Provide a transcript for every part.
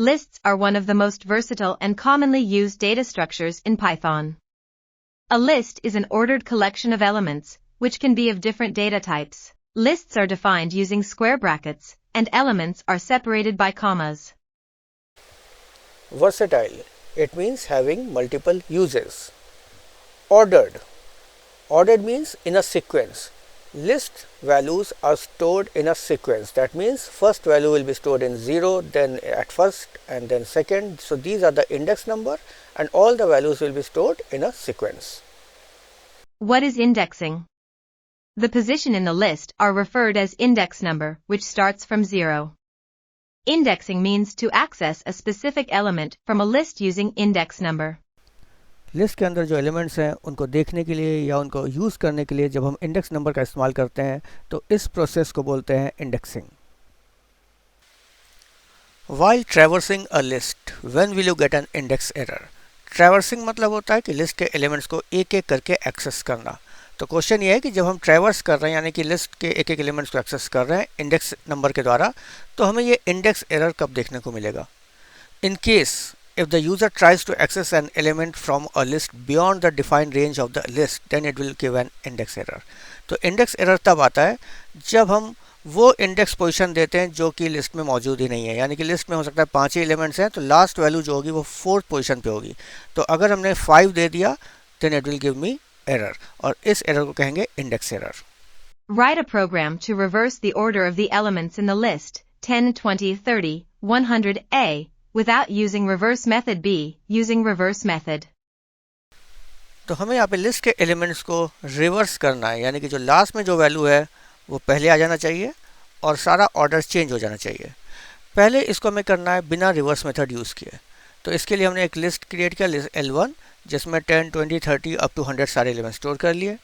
Lists are one of the most versatile and commonly used data structures in Python. A list is an ordered collection of elements, which can be of different data types. Lists are defined using square brackets, and elements are separated by commas. Versatile. It means having multiple uses. Ordered. Ordered means in a sequence. List values are stored in a sequence. That means first value will be stored in 0, then at first and then second. So these are the index number and all the values will be stored in a sequence. What is indexing? The position in the list are referred as index number, which starts from 0. Indexing means to access a specific element from a list using index number. List के अंदर जो elements हैं उनको देखने के लिए या उनको यूज़ करने के लिए जब हम इंडेक्स नंबर का इस्तेमाल करते हैं तो इस प्रोसेस को बोलते हैं indexing. While traversing a list, when will you get an index error? Traversing मतलब होता है कि लिस्ट के एलिमेंट्स को एक एक करके एक्सेस करना. तो क्वेश्चन ये है कि जब हम ट्रैवर्स कर रहे हैं यानी कि लिस्ट के एक एक एलिमेंट्स को एक्सेस कर रहे हैं इंडेक्स नंबर के द्वारा, तो हमें ये इंडेक्स एरर कब देखने को मिलेगा? In case if the user tries to access an element from a list beyond the defined range of the list, then it will give an index error. तो index error तब आता है जब हम वो इंडेक्स पोजीशन देते हैं जो कि लिस्ट में मौजूद ही नहीं है. यानी कि लिस्ट में हो सकता है 5 ही एलिमेंट्स हैं तो लास्ट वैल्यू जो होगी वो 4th पोजीशन पे होगी. तो अगर हमने 5 दे दिया then it will give me error और इस एरर को कहेंगे index error. Write a program to reverse the order of the elements in the list 10, 20, 30, 100A without using reverse method B using reverse method. तो हमें यहाँ पे list के elements को रिवर्स करना है यानी कि जो लास्ट में जो वैल्यू है वो पहले आ जाना चाहिए और सारा ऑर्डर चेंज हो जाना चाहिए. पहले इसको हमें करना है बिना रिवर्स मेथड यूज़ किए. तो इसके लिए हमने एक लिस्ट क्रिएट किया लिस्ट L1 जिसमें 10, 20, 30 अप टू 100 सारे एलिमेंट स्टोर कर लिए.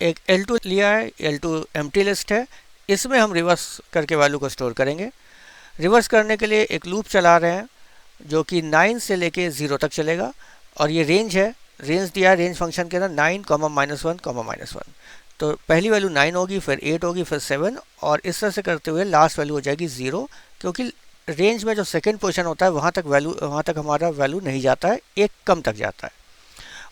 एक L2 लिया है, L2 एम्प्टी लिस्ट है, इसमें हम रिवर्स करके वैल्यू को स्टोर करेंगे. रिवर्स करने के लिए एक लूप चला रहे हैं जो कि 9 से लेके 0 तक चलेगा और ये रेंज है. रेंज दिया रेंज फंक्शन के अंदर 9, -1, -1. तो पहली वैल्यू 9 होगी, फिर 8 होगी, फिर 7 और इस तरह से करते हुए लास्ट वैल्यू हो जाएगी 0 क्योंकि रेंज में जो सेकंड पोजीशन होता है वहाँ तक हमारा वैल्यू नहीं जाता है, एक कम तक जाता है.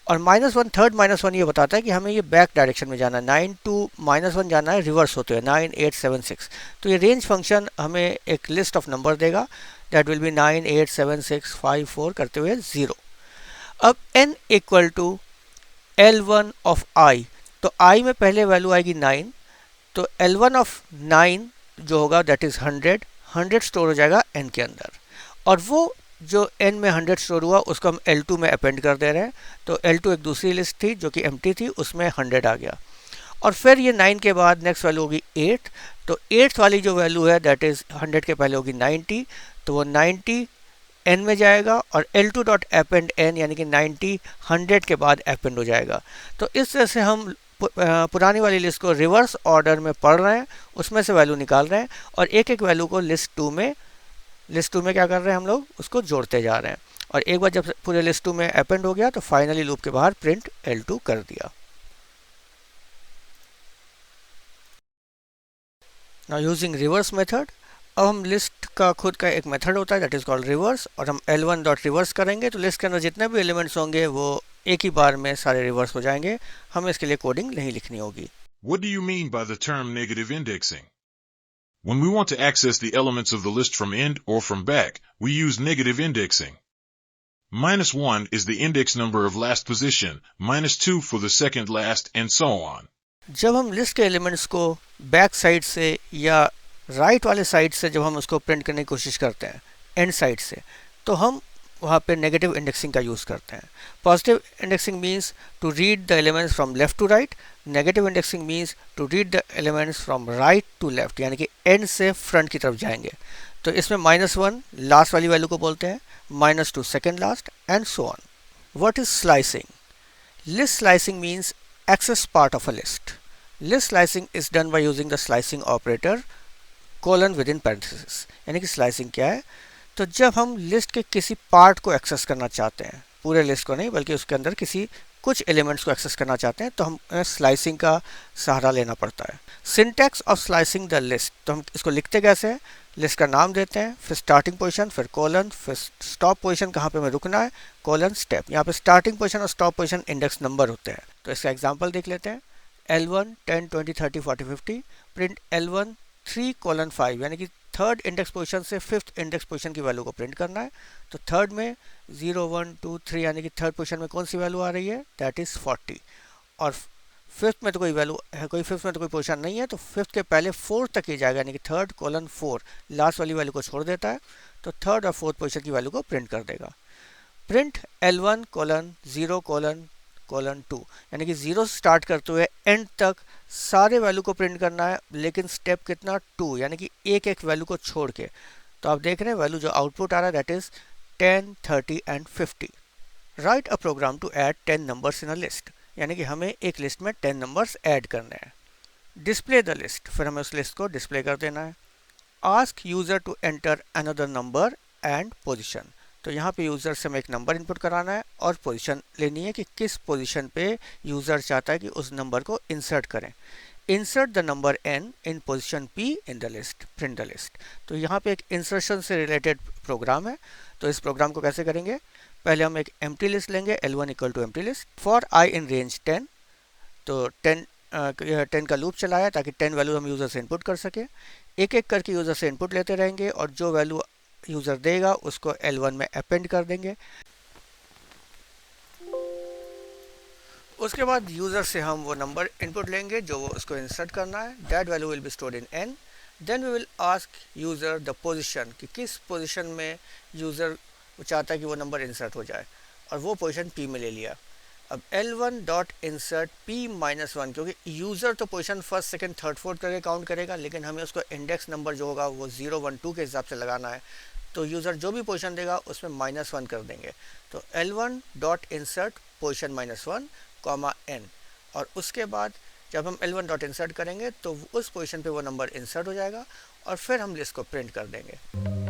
और -1 थर्ड -1 ये बताता है कि हमें ये बैक डायरेक्शन में जाना है. 9 to -1 जाना है रिवर्स होते हुए 9, 8, 7, 6. तो ये रेंज फंक्शन हमें एक लिस्ट ऑफ नंबर देगा दैट विल बी 9, 8, 7, 6, 5, 4 करते हुए 0. अब n equal to L1 of i. तो i में पहले वैल्यू आएगी 9 तो L1 ऑफ 9 जो होगा दैट इज़ 100 स्टोर हो जाएगा n के अंदर और वो जो n में 100 स्टोर हुआ उसको हम L2 में अपेंड कर दे रहे हैं. तो L2 एक दूसरी लिस्ट थी जो कि एम्प्टी थी, उसमें 100 आ गया और फिर ये 9 के बाद नेक्स्ट वैल्यू होगी 8. तो 8th वाली जो वैल्यू है दैट इज़ 100 के पहले होगी 90 तो वो 90 n में जाएगा और L2 डॉट अपेंड n यानी कि 90 100 के बाद अपेंड हो जाएगा. तो इस तरह से हम पुरानी वाली लिस्ट को रिवर्स ऑर्डर में पढ़ रहे हैं, उसमें से वैल्यू निकाल रहे हैं और एक एक वैल्यू को लिस्ट 2 में क्या कर रहे हैं हम लोग उसको जोड़ते जा रहे हैं. और एक बार जब पूरे लिस्ट 2 में अपेंड हो गया तो फाइनली लूप के बाहर प्रिंट L2 कर दिया. नाउ यूजिंग रिवर्स मेथड, अब हम लिस्ट का खुद का एक मेथड होता है दैट इज कॉल्ड रिवर्स और हम L1 डॉट रिवर्स करेंगे तो लिस्ट के अंदर जितने भी एलिमेंट्स होंगे वो एक ही बार में सारे रिवर्स हो जाएंगे. हमें इसके लिए कोडिंग नहीं लिखनी होगी. What do you mean by the term negative indexing? When we want to access the elements of the list from end or from back, we use negative indexing. -1 is the index number of last position, -2 for the second last, and so on. जब हम list के elements को back side से या right वाले side से जब हम उसको प्रिंट करने की कोशिश करते हैं एंड साइड से, तो हम वहाँ पे नेगेटिव इंडेक्सिंग का यूज़ करते हैं. Positive indexing means to read the elements from left to right. Negative indexing means to read the elements from right to left यानी कि एंड से फ्रंट की तरफ जाएंगे. तो इसमें -1 लास्ट वाली वैल्यू को बोलते हैं, -2 second last and so on. What is slicing? List slicing means access part of a list. List slicing is done by using the slicing operator colon within parenthesis. यानी कि स्लाइसिंग क्या है? तो जब हम लिस्ट के किसी पार्ट को एक्सेस करना चाहते हैं, पूरे लिस्ट को नहीं बल्कि उसके अंदर किसी कुछ एलिमेंट्स को एक्सेस करना चाहते हैं तो हमें स्लाइसिंग का सहारा लेना पड़ता है। Syntax of slicing the list, तो हम इसको लिखते कैसे हैं, लिस्ट का नाम देते हैं, फिर स्टार्टिंग पोजीशन, फिर कॉलन, फिर स्टॉप पोजीशन कहाँ पे हमें रुकना है, कॉलन स्टेप। यहाँ पे स्टार्टिंग पोजीशन और स्टॉप पोजीशन इंडेक्स नंबर होते हैं। तो इसका एग्जांपल देख लेते हैं। L1 10 20 30 40 50 प्रिंट L1 3:5 यानी कि थर्ड इंडेक्स पोजीशन से फिफ्थ इंडेक्स पोजीशन की वैल्यू को प्रिंट करना है। तो थर्ड में 0 1 2 3 यानी कि थर्ड पोजीशन में कौन सी वैल्यू आ रही है, दैट इज 40। और फिफ्थ में तो कोई वैल्यू है, फिफ्थ में तो कोई पोजीशन नहीं है, तो फिफ्थ के पहले फोर्थ तक ही जाएगा, यानी कि 3:4 लास्ट वाली वैल्यू को छोड़ देता है, तो थर्ड और फोर्थ पोजीशन की वैल्यू को प्रिंट कर देगा। प्रिंट L1 0 2 यानी कि 0 से स्टार्ट करते हुए एंड तक सारे वैल्यू को प्रिंट करना है, लेकिन स्टेप कितना, 2, यानी कि एक एक वैल्यू को छोड़ के। तो आप देख रहे हैं वैल्यू जो आउटपुट आ रहा है that is 10 30 and 50। Write a program to add 10 numbers in a list, यानी कि हमें एक लिस्ट में 10 नंबर्स ऐड करने हैं। डिस्प्ले द लिस्ट, फिर हमें उस लिस्ट को डिस्प्ले कर देना है। Ask user to enter another number and position, तो यहाँ पे यूज़र से हमें एक नंबर इनपुट कराना है और पोजीशन लेनी है कि किस पोजीशन पे यूज़र चाहता है कि उस नंबर को इंसर्ट करें। Insert the number n in position p in the list, print the list. तो यहाँ पे एक इंसर्शन से रिलेटेड प्रोग्राम है। तो इस प्रोग्राम को कैसे करेंगे, पहले हम एक एम्प्टी लिस्ट लेंगे, L1 equal to empty list for i in range 10। तो 10 का लूप चलाया ताकि 10 वैल्यू हम यूज़र से इनपुट कर सके। एक एक करके यूज़र से इनपुट लेते रहेंगे और जो वैल्यू यूज़र देगा उसको L1 में अपेंड कर देंगे। उसके बाद यूज़र से हम वो नंबर इनपुट लेंगे जो वो उसको इंसर्ट करना है। That value will be stored in n। Then we will ask user the position कि किस पोजीशन में यूज़र चाहता है कि वो नंबर इंसर्ट हो जाए, और वो पोजीशन p में ले लिया। अब L1 डॉट इंसर्ट p-1, क्योंकि यूज़र तो position first second third fourth करके काउंट करेगा, लेकिन हमें उसको इंडेक्स नंबर जो होगा वो 0 1 2 के हिसाब से लगाना है। तो यूज़र जो भी पोजीशन देगा उसमें -1 कर देंगे। तो L1 dot insert position -1 comma n, और उसके बाद जब हम L1 डॉट इंसर्ट करेंगे तो उस पोजीशन पे वो नंबर इंसर्ट हो जाएगा और फिर हम लिस्ट को प्रिंट कर देंगे।